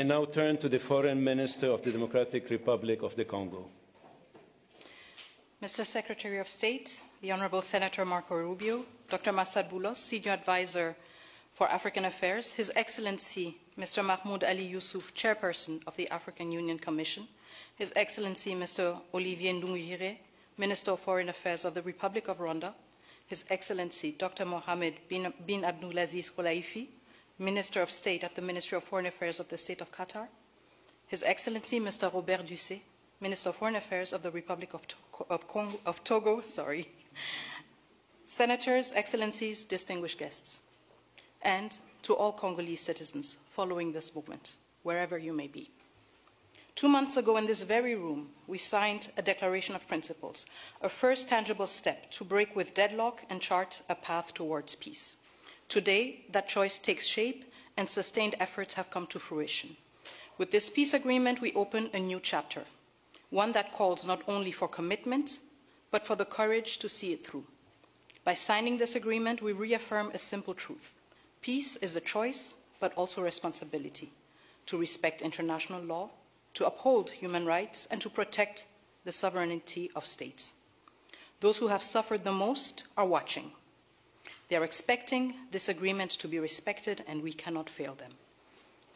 I now turn to the Foreign Minister of the Democratic Republic of the Congo. Mr. Secretary of State, the Honorable Senator Marco Rubio, Dr. Massad Boulos, Senior Advisor for African Affairs, His Excellency Mr. Mahmoud Ali Youssouf, Chairperson of the African Union Commission, His Excellency Mr. Olivier Nduhungirehe, Minister of Foreign Affairs of the Republic of Rwanda, His Excellency Dr. Mohamed bin Abdulaziz Khulaifi, Minister of State at the Ministry of Foreign Affairs of the State of Qatar, His Excellency Mr. Robert Dussé, Minister of Foreign Affairs of the Republic of Togo, Senators, Excellencies, distinguished guests, and to all Congolese citizens following this movement, wherever you may be. 2 months ago in this very room, we signed a Declaration of Principles, a first tangible step to break with deadlock and chart a path towards peace. Today, that choice takes shape and sustained efforts have come to fruition. With this peace agreement, we open a new chapter, one that calls not only for commitment, but for the courage to see it through. By signing this agreement, we reaffirm a simple truth. Peace is a choice, but also responsibility, to respect international law, to uphold human rights, and to protect the sovereignty of states. Those who have suffered the most are watching. They are expecting this agreement to be respected, and we cannot fail them.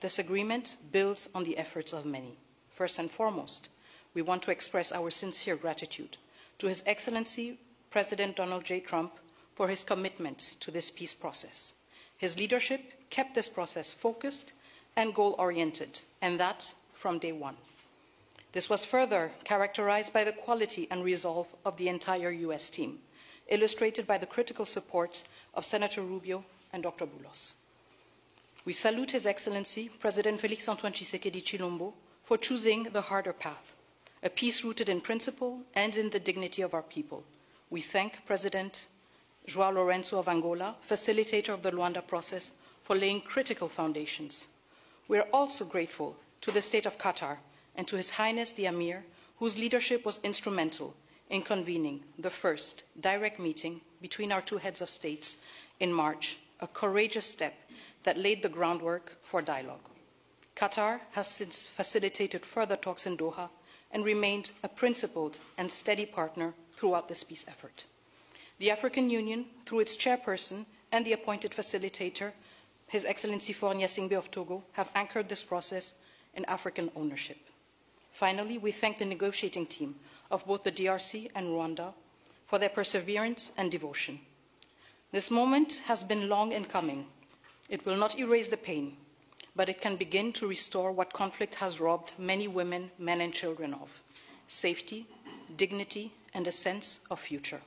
This agreement builds on the efforts of many. First and foremost, we want to express our sincere gratitude to His Excellency President Donald J. Trump for his commitment to this peace process. His leadership kept this process focused and goal-oriented, and that from day one. This was further characterized by the quality and resolve of the entire U.S. team, illustrated by the critical support of Senator Rubio and Dr. Boulos. We salute His Excellency President Félix-Antoine Tshisekedi Chilombo for choosing the harder path, a peace rooted in principle and in the dignity of our people. We thank President João Lourenço of Angola, facilitator of the Rwanda process, for laying critical foundations. We are also grateful to the State of Qatar and to His Highness the Emir, whose leadership was instrumental in convening the first direct meeting between our two heads of states in March, a courageous step that laid the groundwork for dialogue. Qatar has since facilitated further talks in Doha and remained a principled and steady partner throughout this peace effort. The African Union, through its chairperson and the appointed facilitator, His Excellency Faure Gnassingbé of Togo, have anchored this process in African ownership. Finally, we thank the negotiating team of both the DRC and Rwanda for their perseverance and devotion. This moment has been long in coming. It will not erase the pain, but it can begin to restore what conflict has robbed many women, men, and children of: safety, dignity, and a sense of future.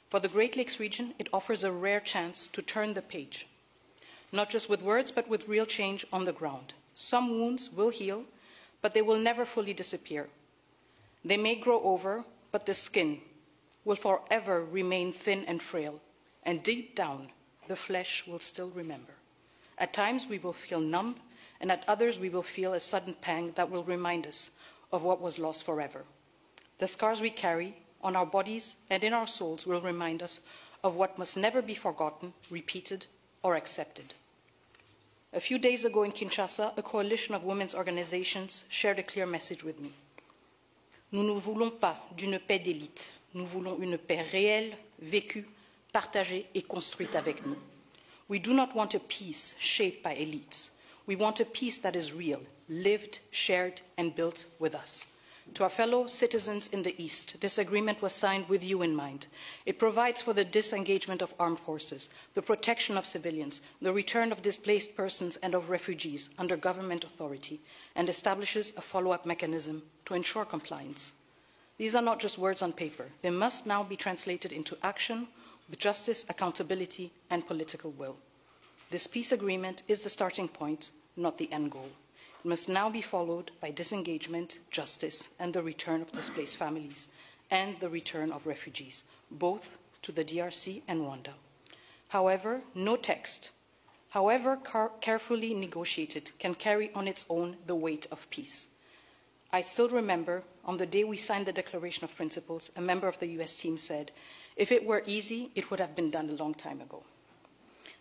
For the Great Lakes region, it offers a rare chance to turn the page, not just with words, but with real change on the ground. Some wounds will heal, but they will never fully disappear. They may grow over, but the skin will forever remain thin and frail, and deep down, the flesh will still remember. At times, we will feel numb, and at others, we will feel a sudden pang that will remind us of what was lost forever. The scars we carry on our bodies and in our souls will remind us of what must never be forgotten, repeated, or accepted. A few days ago in Kinshasa, a coalition of women's organizations shared a clear message with me. Nous ne voulons pas d'une paix d'élite. Nous voulons une paix réelle, vécue, partagée et construite avec nous. We do not want a peace shaped by elites. We want a peace that is real, lived, shared, and built with us. To our fellow citizens in the East, this agreement was signed with you in mind. It provides for the disengagement of armed forces, the protection of civilians, the return of displaced persons and of refugees under government authority, and establishes a follow-up mechanism to ensure compliance. These are not just words on paper. They must now be translated into action with justice, accountability, and political will. This peace agreement is the starting point, not the end goal. It must now be followed by disengagement, justice, and the return of displaced families, and the return of refugees, both to the DRC and Rwanda. However, no text, however carefully negotiated, can carry on its own the weight of peace. I still remember, on the day we signed the Declaration of Principles, a member of the US team said, "If it were easy, it would have been done a long time ago."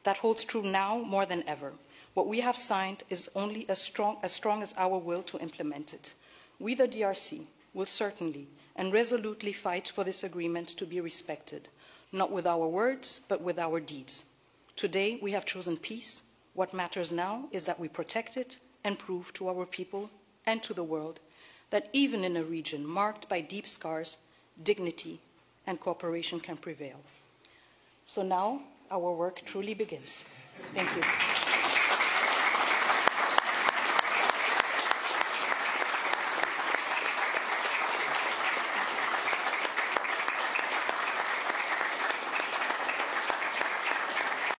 That holds true now more than ever. What we have signed is only as strong as our will to implement it. We, the DRC, will certainly and resolutely fight for this agreement to be respected, not with our words, but with our deeds. Today, we have chosen peace. What matters now is that we protect it and prove to our people and to the world that even in a region marked by deep scars, dignity and cooperation can prevail. So now, our work truly begins. Thank you.